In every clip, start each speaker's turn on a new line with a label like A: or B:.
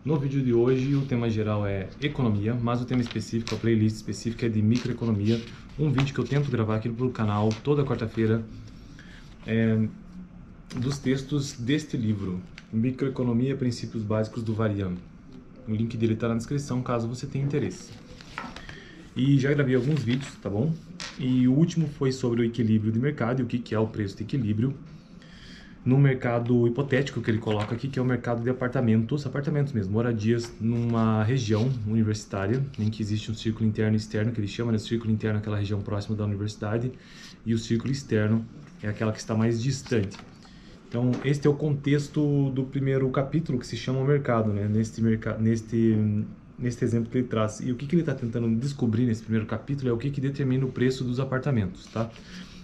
A: No vídeo de hoje o tema geral é economia, mas o tema específico, a playlist específica é de microeconomia, um vídeo que eu tento gravar aqui pro canal toda quarta-feira dos textos deste livro, Microeconomia, Princípios Básicos do Varian. O link dele está na descrição, caso você tenha interesse. E já gravei alguns vídeos, tá bom? E o último foi sobre o equilíbrio de mercado e o que é o preço de equilíbrio no mercado hipotético que ele coloca aqui, que é o mercado de apartamentos mesmo, moradias numa região universitária, em que existe um círculo interno e externo, que ele chama, né? O círculo interno é aquela região próxima da universidade, e o círculo externo é aquela que está mais distante. Então, este é o contexto do primeiro capítulo, que se chama o mercado, né? Neste exemplo que ele traz. E o que ele está tentando descobrir nesse primeiro capítulo é o que determina o preço dos apartamentos, tá?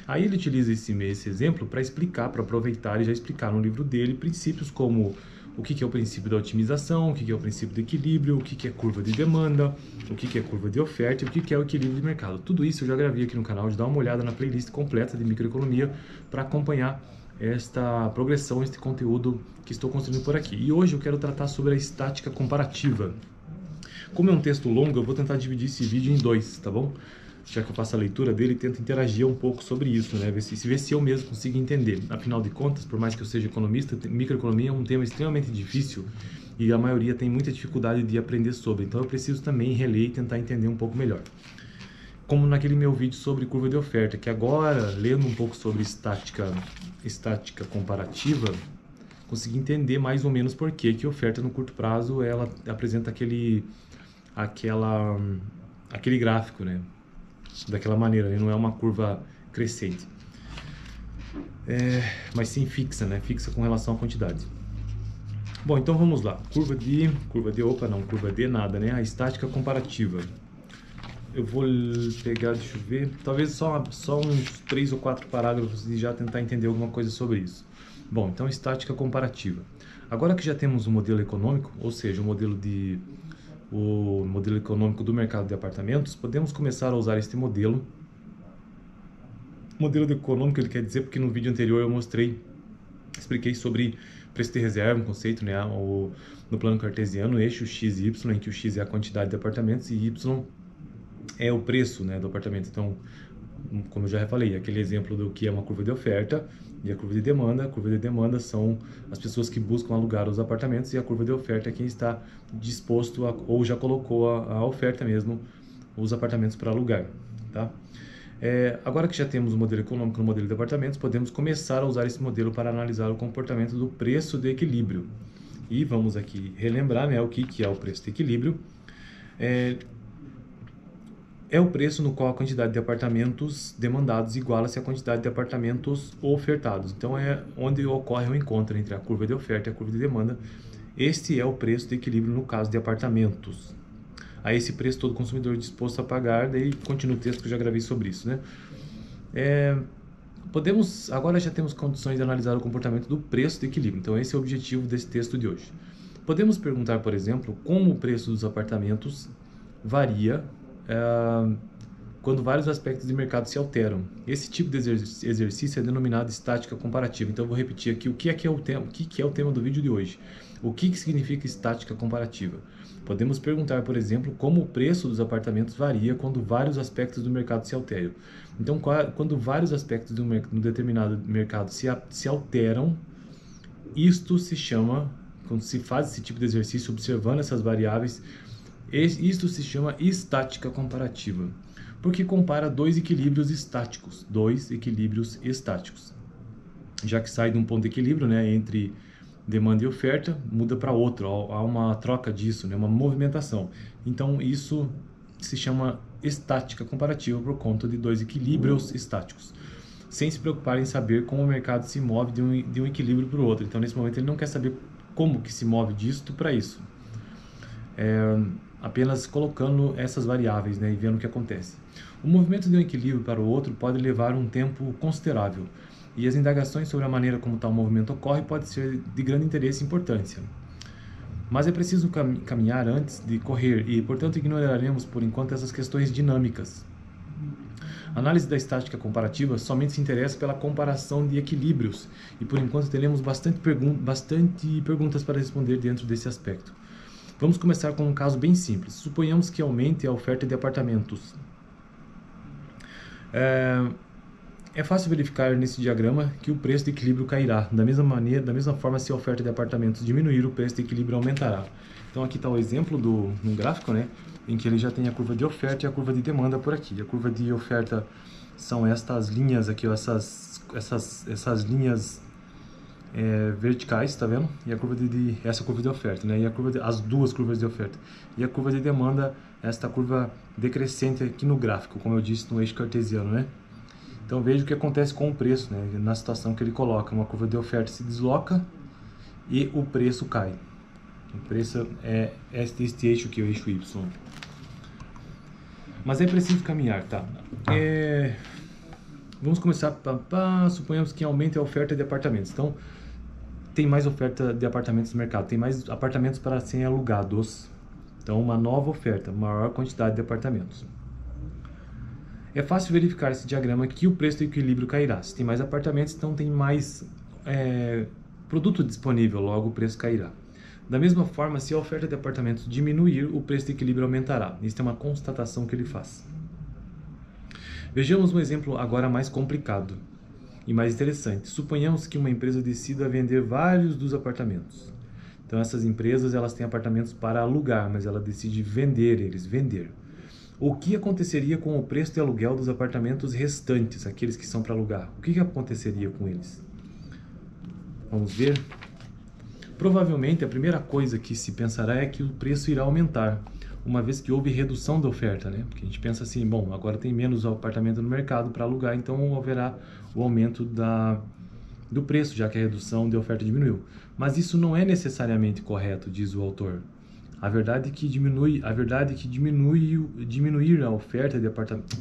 A: Aí ele utiliza esse exemplo para explicar, para aproveitar e já explicar no livro dele princípios como o que é o princípio da otimização, o que é o princípio do equilíbrio, o que é curva de demanda, o que é curva de oferta e o que é o equilíbrio de mercado. Tudo isso eu já gravei aqui no canal, de dar uma olhada na playlist completa de microeconomia para acompanhar esta progressão, este conteúdo que estou construindo por aqui. E hoje eu quero tratar sobre a estática comparativa. Como é um texto longo, eu vou tentar dividir esse vídeo em dois, tá bom? Já que eu faço a leitura dele e tento interagir um pouco sobre isso, né? Ver se eu mesmo consigo entender. Afinal de contas, por mais que eu seja economista, microeconomia é um tema extremamente difícil e a maioria tem muita dificuldade de aprender sobre. Então eu preciso também reler e tentar entender um pouco melhor. Como naquele meu vídeo sobre curva de oferta, que agora, lendo um pouco sobre estática comparativa, consegui entender mais ou menos por que a oferta no curto prazo ela apresenta aquele gráfico, né? Daquela maneira, né? Não é uma curva crescente, mas sim fixa, né? Fixa com relação à quantidade. Bom, então vamos lá. Curva de nada, né? A estática comparativa. Eu vou pegar, deixa eu ver, talvez só uns 3 ou 4 parágrafos e já tentar entender alguma coisa sobre isso. Bom, então estática comparativa. Agora que já temos um modelo econômico, ou seja, o modelo econômico do mercado de apartamentos, podemos começar a usar este modelo. Modelo econômico ele quer dizer porque no vídeo anterior eu expliquei sobre preço de reserva, um conceito, né, no plano cartesiano, eixo x e y, em que o x é a quantidade de apartamentos e y é o preço, né, do apartamento. Então, como eu já falei, aquele exemplo do que é uma curva de oferta e a curva de demanda. A curva de demanda são as pessoas que buscam alugar os apartamentos e a curva de oferta é quem está disposto ou já colocou a oferta mesmo, os apartamentos para alugar, tá? Agora que já temos o modelo econômico no modelo de apartamentos, podemos começar a usar esse modelo para analisar o comportamento do preço de equilíbrio. E vamos aqui relembrar, né, o que é o preço de equilíbrio. É o preço no qual a quantidade de apartamentos demandados iguala-se à quantidade de apartamentos ofertados. Então é onde ocorre o encontro entre a curva de oferta e a curva de demanda. Este é o preço de equilíbrio no caso de apartamentos. A esse preço todo consumidor disposto a pagar, daí continua o texto que eu já gravei sobre isso, né? Agora já temos condições de analisar o comportamento do preço de equilíbrio. Então esse é o objetivo desse texto de hoje. Podemos perguntar, por exemplo, como o preço dos apartamentos varia quando vários aspectos de mercado se alteram. Esse tipo de exercício é denominado estática comparativa. Então eu vou repetir aqui o que é o tema do vídeo de hoje. O que significa estática comparativa? Podemos perguntar, por exemplo, como o preço dos apartamentos varia quando vários aspectos do mercado se alteram. Então, quando vários aspectos de um determinado mercado se alteram, isto se chama, quando se faz esse tipo de exercício observando essas variáveis, isto se chama estática comparativa, porque compara dois equilíbrios estáticos, já que sai de um ponto de equilíbrio, né, entre demanda e oferta, muda para outro, há uma troca disso, né, uma movimentação. Então isso se chama estática comparativa por conta de dois equilíbrios estáticos, sem se preocupar em saber como o mercado se move de um equilíbrio para o outro. Então nesse momento ele não quer saber como que se move disto para isso. Apenas colocando essas variáveis, né, e vendo o que acontece. O movimento de um equilíbrio para o outro pode levar um tempo considerável, e as indagações sobre a maneira como tal movimento ocorre pode ser de grande interesse e importância. Mas é preciso caminhar antes de correr, e portanto ignoraremos por enquanto essas questões dinâmicas. A análise da estática comparativa somente se interessa pela comparação de equilíbrios e, por enquanto, teremos bastante perguntas para responder dentro desse aspecto. Vamos começar com um caso bem simples. Suponhamos que aumente a oferta de apartamentos. É fácil verificar nesse diagrama que o preço de equilíbrio cairá. Da mesma forma, se a oferta de apartamentos diminuir, o preço de equilíbrio aumentará. Então aqui está o exemplo no gráfico, né, em que ele já tem a curva de oferta e a curva de demanda por aqui. A curva de oferta são estas linhas aqui, ó, essas linhas verticais, tá vendo? E a curva essa curva de oferta, né? E as duas curvas de oferta. E a curva de demanda, esta curva decrescente aqui no gráfico, como eu disse, no eixo cartesiano, né? Então veja o que acontece com o preço, né? Na situação que ele coloca, uma curva de oferta se desloca e o preço cai. O preço é este eixo aqui, o eixo Y. Mas é preciso caminhar, tá? Vamos começar, suponhamos que aumente a oferta de apartamentos. Então, tem mais oferta de apartamentos no mercado, tem mais apartamentos para serem alugados. Então, uma nova oferta, maior quantidade de apartamentos. É fácil verificar esse diagrama que o preço do equilíbrio cairá. Se tem mais apartamentos, então tem mais produto disponível, logo o preço cairá. Da mesma forma, se a oferta de apartamentos diminuir, o preço de equilíbrio aumentará. Isso é uma constatação que ele faz. Vejamos um exemplo agora mais complicado e mais interessante. Suponhamos que uma empresa decida vender vários dos apartamentos. Então essas empresas elas têm apartamentos para alugar, mas ela decide vender. O que aconteceria com o preço de aluguel dos apartamentos restantes, aqueles que são para alugar? O que aconteceria com eles? Vamos ver. Provavelmente a primeira coisa que se pensará é que o preço irá aumentar, uma vez que houve redução da oferta, né? Porque a gente pensa assim, bom, agora tem menos apartamento no mercado para alugar, então haverá o aumento do preço, já que a redução de oferta diminuiu. Mas isso não é necessariamente correto, diz o autor. A verdade é que diminuir a oferta de apartamentos.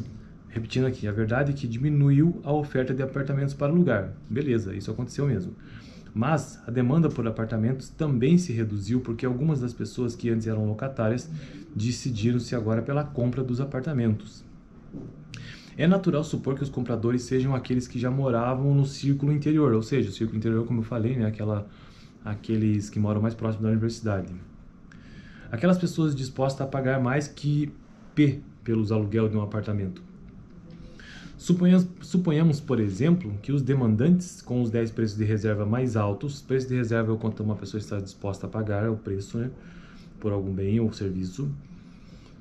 A: Repetindo aqui, a verdade é que diminuiu a oferta de apartamentos para alugar. Beleza, isso aconteceu mesmo. Mas a demanda por apartamentos também se reduziu porque algumas das pessoas que antes eram locatárias decidiram-se agora pela compra dos apartamentos. É natural supor que os compradores sejam aqueles que já moravam no círculo interior, ou seja, o círculo interior, como eu falei, né, aqueles que moram mais próximo da universidade. Aquelas pessoas dispostas a pagar mais que P pelos aluguel de um apartamento. Suponhamos, por exemplo, que os demandantes com os 10 preços de reserva mais altos, preço de reserva é o quanto uma pessoa está disposta a pagar, é o preço, né, por algum bem ou serviço,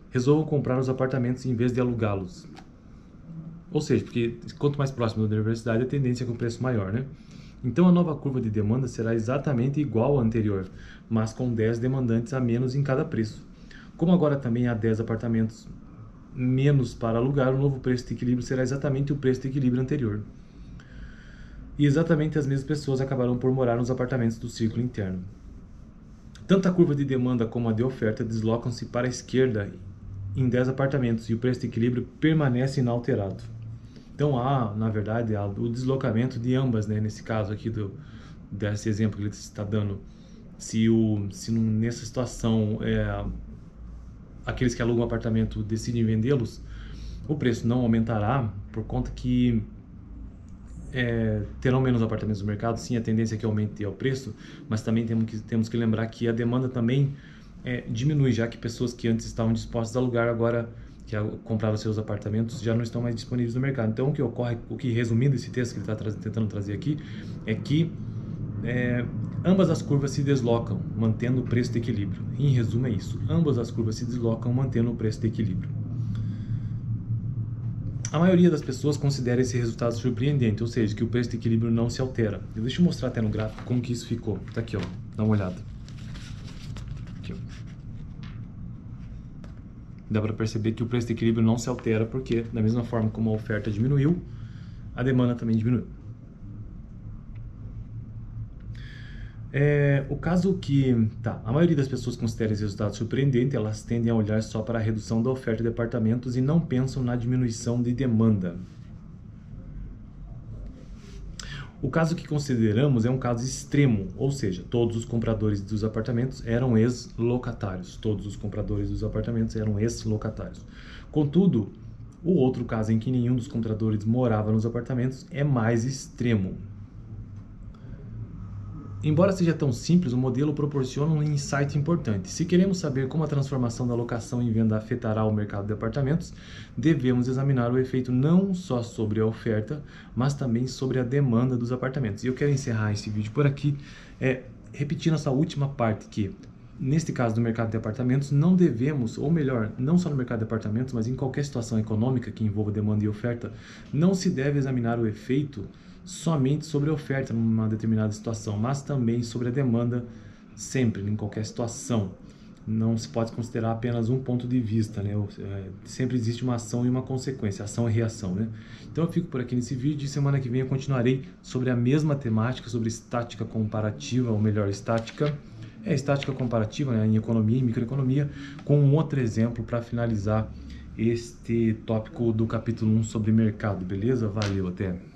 A: resolvam comprar os apartamentos em vez de alugá-los. Ou seja, porque quanto mais próximo da universidade, a tendência é com preço maior, né? Então a nova curva de demanda será exatamente igual à anterior, mas com 10 demandantes a menos em cada preço. Como agora também há 10 apartamentos menos para alugar, o novo preço de equilíbrio será exatamente o preço de equilíbrio anterior. E exatamente as mesmas pessoas acabarão por morar nos apartamentos do círculo interno. Tanto a curva de demanda como a de oferta deslocam-se para a esquerda em 10 apartamentos e o preço de equilíbrio permanece inalterado. Então na verdade, o deslocamento de ambas, né, nesse caso aqui desse exemplo que ele está dando. Se nessa situação aqueles que alugam um apartamento decidem vendê-los, o preço não aumentará por conta que terão menos apartamentos no mercado. Sim, a tendência é que aumente o preço, mas também temos que lembrar que a demanda também diminui, já que pessoas que antes estavam dispostas a alugar agora, que compraram seus apartamentos, já não estão mais disponíveis no mercado. Então resumindo esse texto que ele está tentando trazer aqui, é que ambas as curvas se deslocam, mantendo o preço de equilíbrio. Em resumo é isso, ambas as curvas se deslocam, mantendo o preço de equilíbrio. A maioria das pessoas considera esse resultado surpreendente, ou seja, que o preço de equilíbrio não se altera. Deixa eu mostrar até no gráfico como que isso ficou. Tá aqui, ó, dá uma olhada. Aqui, ó. Dá para perceber que o preço de equilíbrio não se altera, porque da mesma forma como a oferta diminuiu, a demanda também diminuiu. O caso que a maioria das pessoas considera esse resultado surpreendente, elas tendem a olhar só para a redução da oferta de apartamentos e não pensam na diminuição de demanda. O caso que consideramos é um caso extremo, ou seja, todos os compradores dos apartamentos eram ex-locatários. Todos os compradores dos apartamentos eram ex-locatários. Contudo, O outro caso em que nenhum dos compradores morava nos apartamentos é mais extremo. Embora seja tão simples, o modelo proporciona um insight importante. Se queremos saber como a transformação da locação em venda afetará o mercado de apartamentos, devemos examinar o efeito não só sobre a oferta, mas também sobre a demanda dos apartamentos. E eu quero encerrar esse vídeo por aqui, repetindo essa última parte que, neste caso do mercado de apartamentos, não devemos, ou melhor, não só no mercado de apartamentos, mas em qualquer situação econômica que envolva demanda e oferta, não se deve examinar o efeito somente sobre a oferta numa determinada situação, mas também sobre a demanda sempre, em qualquer situação. Não se pode considerar apenas um ponto de vista, né? Sempre existe uma ação e uma consequência, ação e reação, né? Então eu fico por aqui nesse vídeo e semana que vem eu continuarei sobre a mesma temática, sobre estática comparativa, ou melhor, estática comparativa, né, em economia e microeconomia, com um outro exemplo para finalizar este tópico do capítulo 1 sobre mercado, beleza? Valeu, até!